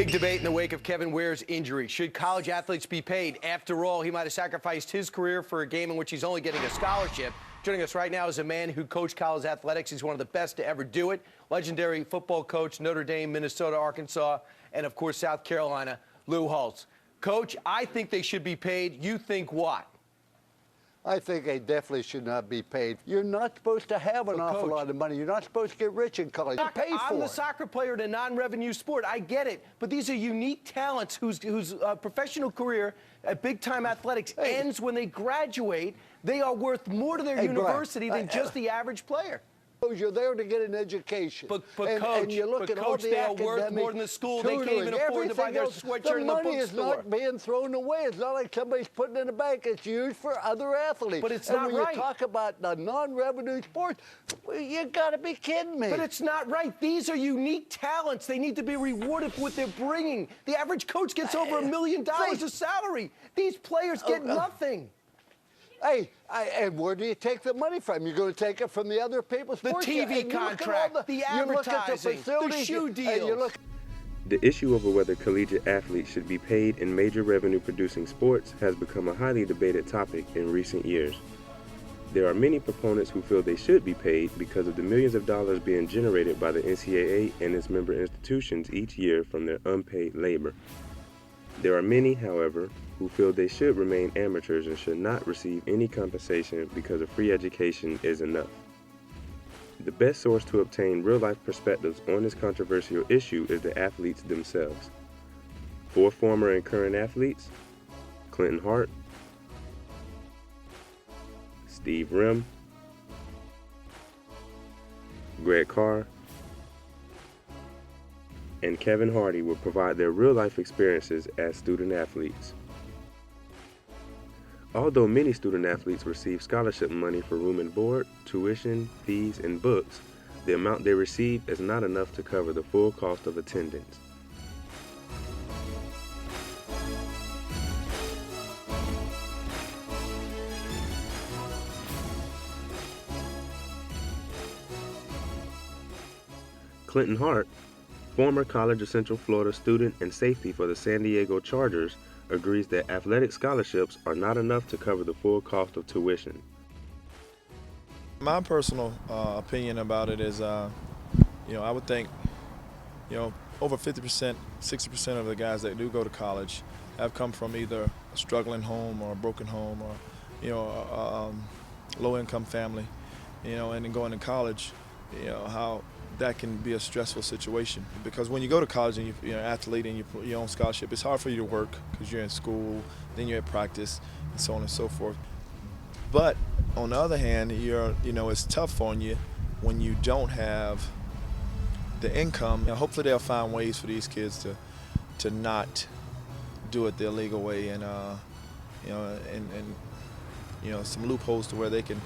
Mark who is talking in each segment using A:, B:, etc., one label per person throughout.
A: Big debate in the wake of Kevin Ware's injury. Should college athletes be paid? After all, he might have sacrificed his career for a game in which he's only getting a scholarship. Joining us right now is a man who coached college athletics. He's one of the best to ever do it. Legendary football coach, Notre Dame, Minnesota, Arkansas, and of course, South Carolina, Lou Holtz. Coach, I think they should be paid. You think what?
B: I think they definitely should not be paid. You're not supposed to have an awful lot of money. You're not supposed to get rich in college. You're paid for
A: I'm the
B: it.
A: soccer player in a non-revenue sport. I get it. But these are unique talents whose professional career at big-time athletics ends when they graduate. They are worth more to their university than just the average player.
B: You're there to get an education.
A: But Coach,
B: you look at all the
A: they are worth more than the school. They can't even afford to buy their sweatshirt in the bookstore.
B: The money is not being thrown away. It's not like somebody's putting it in the bank. It's used for other athletes.
A: But it's not right.
B: And when you talk about the non-revenue sports, you got to be kidding me.
A: But it's not right. These are unique talents. They need to be rewarded for what they're bringing. The average coach gets over $1 million of salary. These players get nothing.
B: Hey, and where do you take the money from? You're going to take it from the other people's
A: The TV contract, the advertising, the shoe deals.
C: The issue over whether collegiate athletes should be paid in major revenue-producing sports has become a highly debated topic in recent years. There are many proponents who feel they should be paid because of the millions of dollars being generated by the NCAA and its member institutions each year from their unpaid labor. There are many, however, who feel they should remain amateurs and should not receive any compensation because a free education is enough. The best source to obtain real-life perspectives on this controversial issue is the athletes themselves. 4 former and current athletes: Clinton Hart, Steve Rim, Greg Carr, and Kevin Hardy will provide their real-life experiences as student athletes. Although many student athletes receive scholarship money for room and board, tuition, fees, and books, the amount they receive is not enough to cover the full cost of attendance. Clinton Hart, former College of Central Florida student and safety for the San Diego Chargers, agrees that athletic scholarships are not enough to cover the full cost of tuition.
D: My personal opinion about it is, I would think, over 50%, 60% of the guys that do go to college have come from either a struggling home or a broken home or, a low-income family, and then going to college, how that can be a stressful situation, because when you go to college and you're an athlete and you're on scholarship, it's hard for you to work because you're in school, then you're at practice, and so on and so forth. But on the other hand, it's tough on you when you don't have the income. Hopefully they'll find ways for these kids to not do it the illegal way, and some loopholes to where they can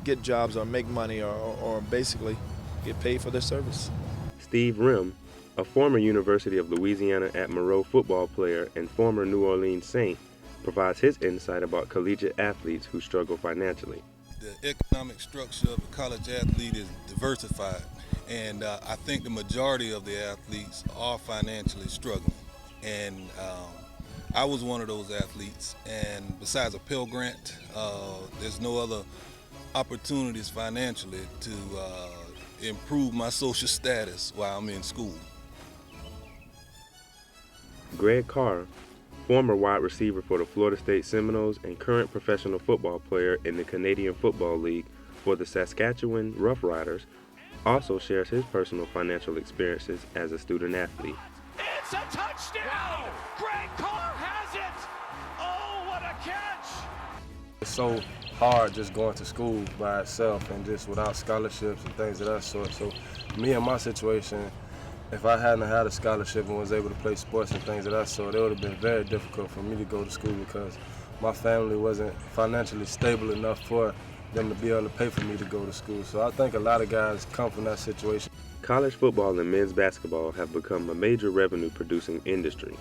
D: get jobs or make money or basically get paid for their service.
C: Steve Rim, a former University of Louisiana at Monroe football player and former New Orleans Saint, provides his insight about collegiate athletes who struggle financially.
E: The economic structure of a college athlete is diversified, and I think the majority of the athletes are financially struggling. And I was one of those athletes, and besides a Pell Grant, there's no other opportunities financially to improve my social status while I'm in school.
C: Greg Carr, former wide receiver for the Florida State Seminoles and current professional football player in the Canadian Football League for the Saskatchewan Roughriders, also shares his personal financial experiences as a student athlete.
F: It's a touchdown! Greg Carr has it! Oh, what a catch!
G: It's so hard just going to school by itself and just without scholarships and things of that sort. So me and my situation, if I hadn't had a scholarship and was able to play sports and things of that sort, it would have been very difficult for me to go to school because my family wasn't financially stable enough for them to be able to pay for me to go to school. So I think a lot of guys come from that situation.
C: College football and men's basketball have become a major revenue-producing industry.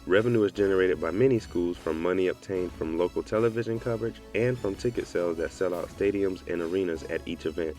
C: Revenue is generated by many schools from money obtained from local television coverage and from ticket sales that sell out stadiums and arenas at each event.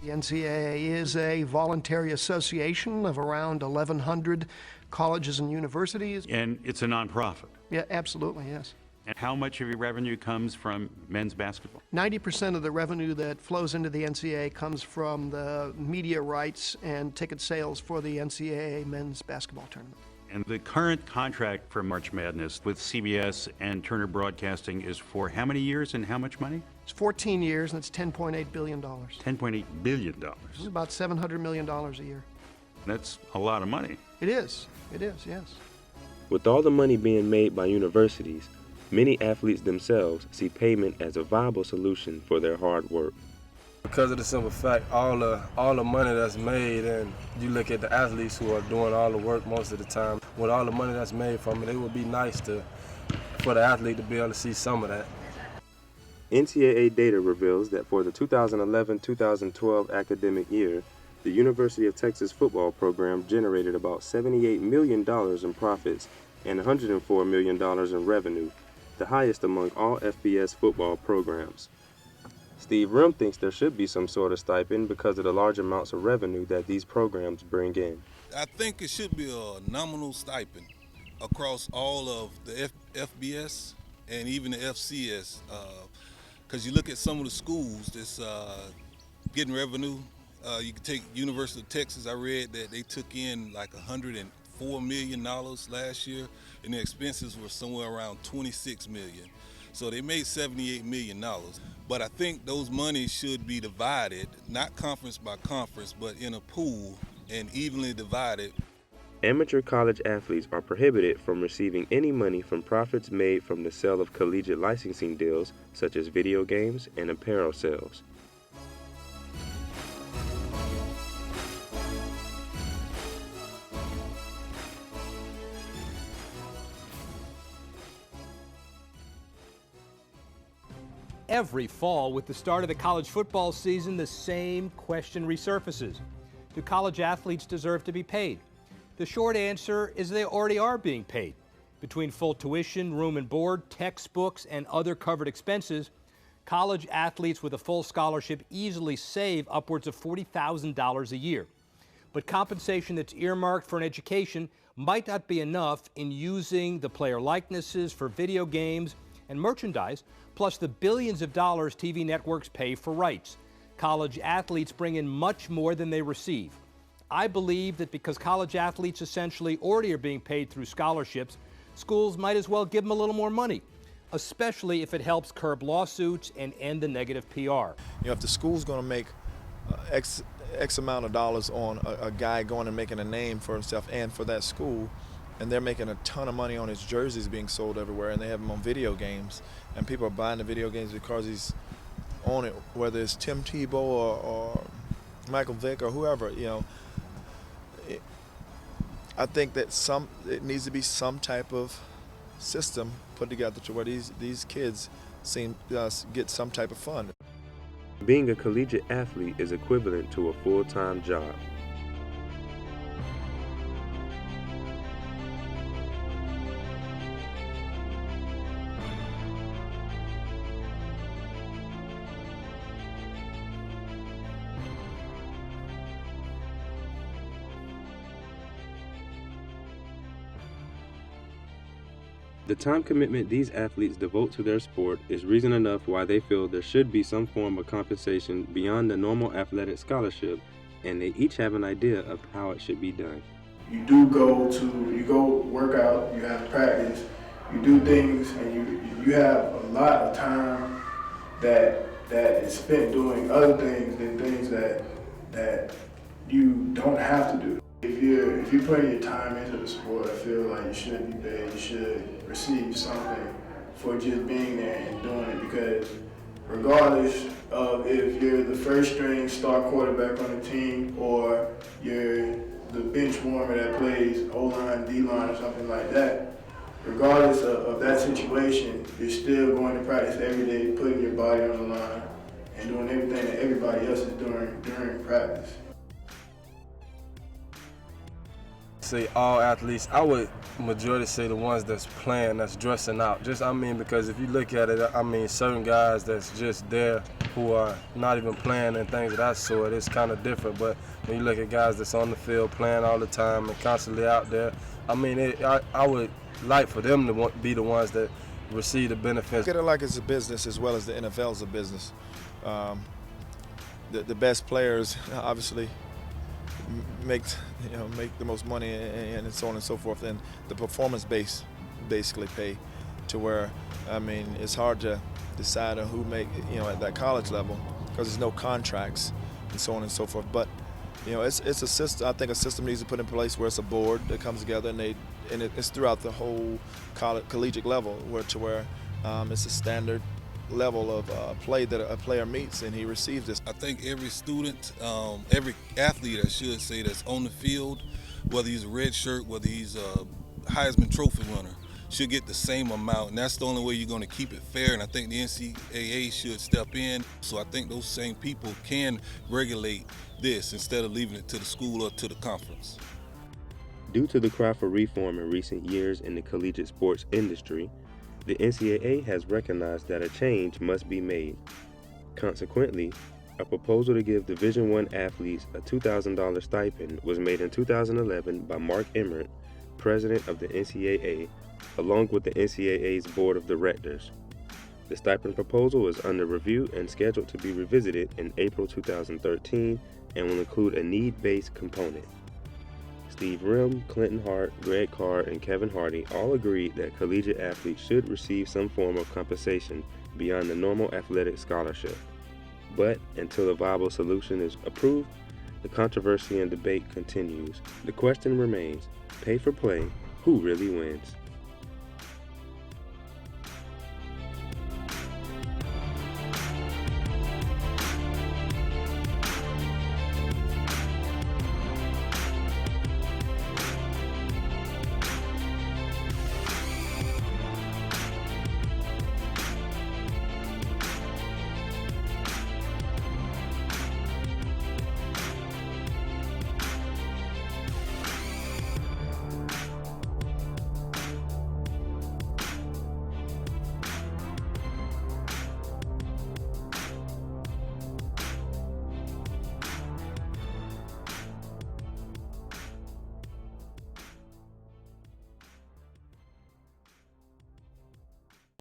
H: The NCAA is a voluntary association of around 1,100 colleges and universities.
I: And it's a nonprofit.
H: Yeah, absolutely, yes.
I: And how much of your revenue comes from men's basketball?
H: 90% of the revenue that flows into the NCAA comes from the media rights and ticket sales for the NCAA men's basketball tournament.
I: And the current contract for March Madness with CBS and Turner Broadcasting is for how many years and how much money?
H: It's 14 years, and it's $10.8 billion.
I: $10.8 billion.
H: It's about $700 million a year.
I: That's a lot of money.
H: It is, yes.
C: With all the money being made by universities, many athletes themselves see payment as a viable solution for their hard work.
G: Because of the simple fact, all the money that's made, and you look at the athletes who are doing all the work most of the time, with all the money that's made from it, it would be nice for the athlete to be able to see some of that.
C: NCAA data reveals that for the 2011-2012 academic year, the University of Texas football program generated about $78 million in profits and $104 million in revenue, the highest among all FBS football programs. Steve Rim thinks there should be some sort of stipend because of the large amounts of revenue that these programs bring in.
E: I think it should be a nominal stipend across all of the FBS and even the FCS, because you look at some of the schools that's getting revenue. You can take University of Texas. I read that they took in like $104 million last year, and the expenses were somewhere around $26 million. So they made $78 million. But I think those monies should be divided, not conference by conference, but in a pool and evenly divided.
C: Amateur college athletes are prohibited from receiving any money from profits made from the sale of collegiate licensing deals, such as video games and apparel sales.
J: Every fall, with the start of the college football season, the same question resurfaces. Do college athletes deserve to be paid? The short answer is they already are being paid. Between full tuition, room and board, textbooks, and other covered expenses, college athletes with a full scholarship easily save upwards of $40,000 a year. But compensation that's earmarked for an education might not be enough in using the player likenesses for video games and merchandise, plus the billions of dollars TV networks pay for rights. College athletes bring in much more than they receive. I believe that because college athletes essentially already are being paid through scholarships, schools might as well give them a little more money, especially if it helps curb lawsuits and end the negative PR.
D: You know, if the school's going to make X amount of dollars on a guy going and making a name for himself and for that school, and they're making a ton of money on his jerseys being sold everywhere, and they have them on video games, and people are buying the video games because he's on it, whether it's Tim Tebow or Michael Vick or whoever, you know. I think that it needs to be some type of system put together to where these kids get some type of fund.
C: Being a collegiate athlete is equivalent to a full-time job. The time commitment these athletes devote to their sport is reason enough why they feel there should be some form of compensation beyond the normal athletic scholarship, and they each have an idea of how it should be done.
K: You go work out, you have practice, you do things, and you have a lot of time that is spent doing other things than things that you don't have to do. If you're putting your time into the sport, I feel like you should be paid. You should receive something for just being there and doing it, because regardless of if you're the first string star quarterback on the team or you're the bench warmer that plays O-line, D-line or something like that, regardless of that situation, you're still going to practice every day, putting your body on the line and doing everything that everybody else is doing during practice.
G: Say all athletes, I would majority say the ones that's playing, that's dressing out. Because if you look at it, certain guys that's just there who are not even playing and things of that sort, it's kind of different. But when you look at guys that's on the field playing all the time and constantly out there, I mean, I would like for them to be the ones that receive the benefits.
D: Look at it like it's a business as well as the NFL is a business. The best players obviously make the most money and so on and so forth, and the performance base basically pay to where, I mean, it's hard to decide on who make, at that college level because there's no contracts and so on and so forth. But it's a system. I think a system needs to put in place where it's a board that comes together and it's throughout the whole collegiate level where it's a standard level of play that a player meets and he receives this.
E: I think every student, every athlete, I should say, that's on the field, whether he's a red shirt, whether he's a Heisman Trophy winner, should get the same amount, and that's the only way you're going to keep it fair. And I think the NCAA should step in. So I think those same people can regulate this instead of leaving it to the school or to the conference.
C: Due to the cry for reform in recent years in the collegiate sports industry, the NCAA has recognized that a change must be made. Consequently, a proposal to give Division I athletes a $2,000 stipend was made in 2011 by Mark Emmert, president of the NCAA, along with the NCAA's board of directors. The stipend proposal is under review and scheduled to be revisited in April 2013 and will include a need-based component. Steve Rim, Clinton Hart, Greg Carr, and Kevin Hardy all agreed that collegiate athletes should receive some form of compensation beyond the normal athletic scholarship. But until a viable solution is approved, the controversy and debate continues. The question remains, pay for play, who really wins?